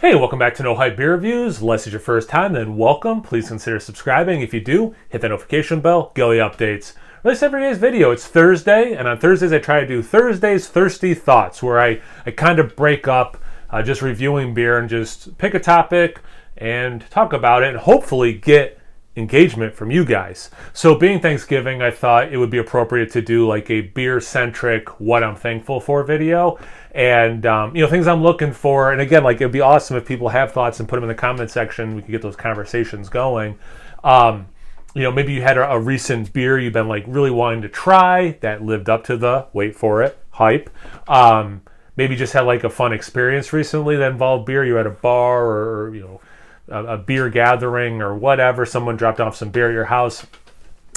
Hey, welcome back to No Hype Beer Reviews. Unless it's your first time, then welcome. Please consider subscribing. If you do, hit that notification bell, get all the updates. Release every day's video. It's Thursday, and on Thursdays I try to do Thursday's Thirsty Thoughts, where I kind of break up just reviewing beer and just pick a topic and talk about it and hopefully get engagement from you guys. So being Thanksgiving, I thought it would be appropriate to do like a beer-centric what I'm thankful for video and things I'm looking for. And again, like, it'd be awesome if people have thoughts and put them in the comment section. We could get those conversations going. Maybe you had a recent beer you've been like really wanting to try that lived up to the, wait for it, hype. Maybe just had like a fun experience recently that involved beer. You had a bar or a beer gathering or whatever, someone dropped off some beer at your house.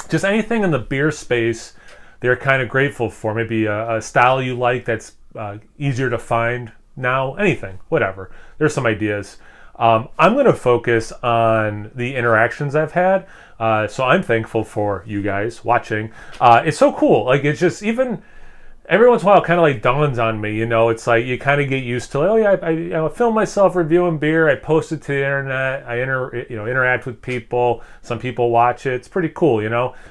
Just anything in the beer space they're kind of grateful for. Maybe a style you like that's easier to find now. Anything, whatever. There's some ideas. I'm going to focus on the interactions I've had. So I'm thankful for you guys watching. It's so cool. Like, it's just, even every once in a while, it kind of like dawns on me, it's like you kind of get used to, like, oh yeah, I film myself reviewing beer, I post it to the internet, I interact with people, some people watch it, it's pretty cool,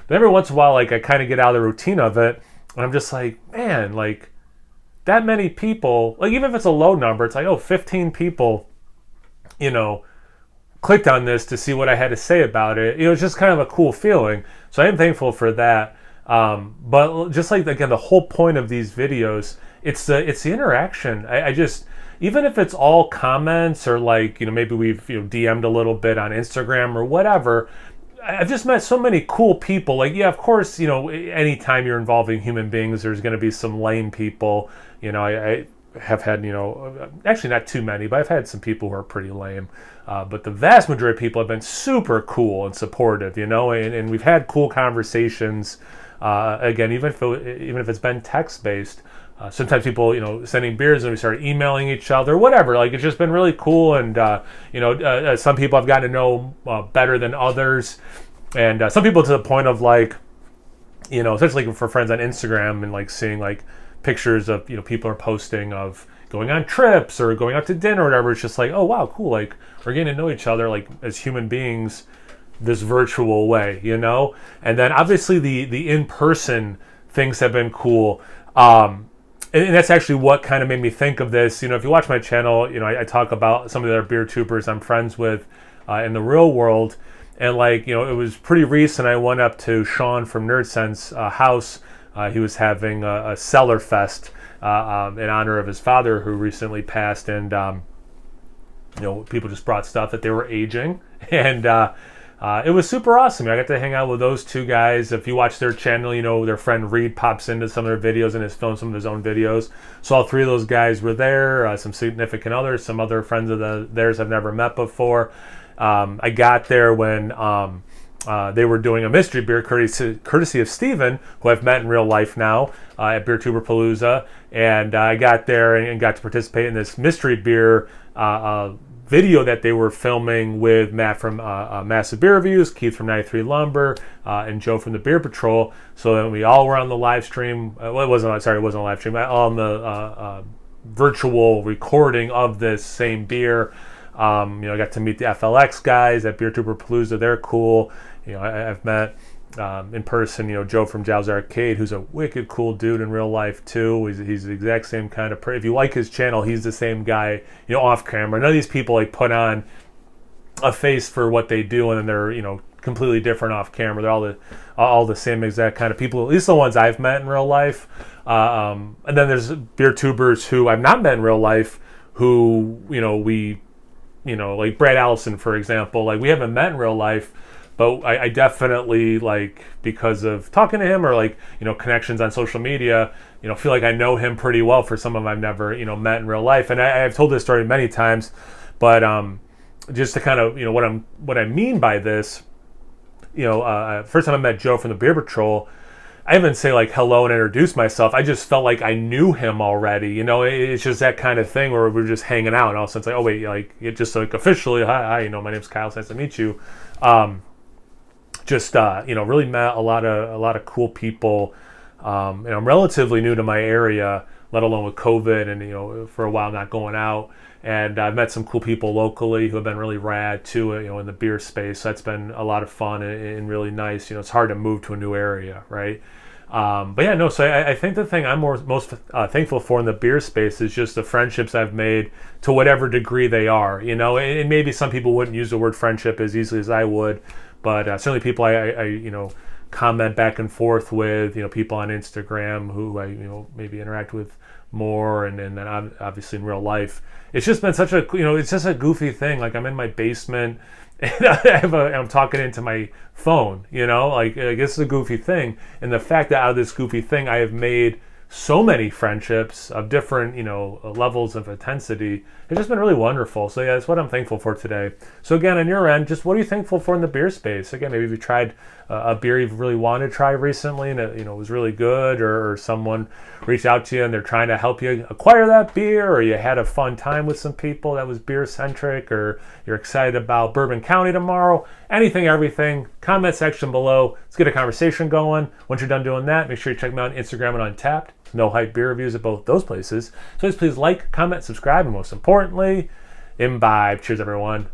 But every once in a while, like, I kind of get out of the routine of it, and I'm just like, man, like, that many people, like, even if it's a low number, it's like, 15 people, clicked on this to see what I had to say about it. It's just kind of a cool feeling. So I am thankful for that. But just like, again, the whole point of these videos, it's the interaction. I just, even if it's all comments or like, maybe we've DM'd a little bit on Instagram or whatever, I've just met so many cool people. Like, yeah, of course, anytime you're involving human beings, there's going to be some lame people. I have had, actually not too many, but I've had some people who are pretty lame. But the vast majority of people have been super cool and supportive, and we've had cool conversations. Again, even if it's been text-based, sometimes people, sending beers and we start emailing each other, whatever. Like, it's just been really cool, and some people I've gotten to know better than others, and some people to the point of like, especially for friends on Instagram and like seeing like pictures of people are posting of going on trips or going out to dinner or whatever. It's just like, oh wow, cool. Like, we're getting to know each other like as human beings this virtual way, and then obviously the in-person things have been cool, and that's actually what kind of made me think of this. If you watch my channel, I talk about some of the other beer tubers I'm friends with in the real world, and like, it was pretty recent. I went up to Sean from NerdSense house. He was having a Cellar Fest in honor of his father who recently passed, and people just brought stuff that they were aging, and it was super awesome. I got to hang out with those two guys. If you watch their channel, their friend Reed pops into some of their videos and has filmed some of his own videos. So all three of those guys were there, some significant others, some other friends of theirs I've never met before. I got there when they were doing a mystery beer courtesy of Steven, who I've met in real life now at BeerTuber Palooza. And I got there and got to participate in this mystery beer video that they were filming with Matt from Massive Beer Reviews, Keith from 93 Lumber, and Joe from the Beer Patrol. So then we all were on the live stream. It wasn't a live stream. All on the virtual recording of this same beer. I got to meet the FLX guys at BeerTuber Palooza. They're cool. I've met in person, Joe from Jow's Arcade, who's a wicked cool dude in real life too. He's the exact same kind of if you like his channel, he's the same guy, off camera. None of these people like put on a face for what they do and then they're, completely different off camera. They're all the same exact kind of people, at least the ones I've met in real life. And then there's beer tubers who I've not met in real life who, like Brad Allison, for example, like we haven't met in real life, but I definitely, like, because of talking to him or like, connections on social media, feel like I know him pretty well for some of them I've never, met in real life. And I've told this story many times, but just to kind of, what I mean by this, first time I met Joe from the Beer Patrol, I didn't say like hello and introduce myself. I just felt like I knew him already. It's just that kind of thing where we're just hanging out, and all of a sudden it's like, oh wait, like it just like officially, hi, my name's Kyle. It's nice to meet you. Really met a lot of cool people. I'm relatively new to my area, let alone with COVID and for a while not going out. And I've met some cool people locally who have been really rad too, in the beer space. So that's been a lot of fun and really nice. It's hard to move to a new area, right? But yeah, no. So I think the thing I'm most thankful for in the beer space is just the friendships I've made, to whatever degree they are. And maybe some people wouldn't use the word friendship as easily as I would, but certainly people I comment back and forth with. People on Instagram who I maybe interact with more, and then obviously in real life. It's just been such a it's just a goofy thing. Like, I'm in my basement and I'm talking into my phone, like this is a goofy thing. And the fact that out of this goofy thing, I have made so many friendships of different, levels of intensity. It's just been really wonderful. So yeah, that's what I'm thankful for today. So again, on your end, just what are you thankful for in the beer space? Again, maybe you tried a beer you've really wanted to try recently and it was really good, or someone reached out to you and they're trying to help you acquire that beer, or you had a fun time with some people that was beer centric, or you're excited about Bourbon County tomorrow. Anything, everything, comment section below. Let's get a conversation going. Once you're done doing that, make sure you check me out on Instagram and Untappd. No Hype beer reviews at both those places. So please like, comment, subscribe, and most importantly, imbibe. Cheers, everyone.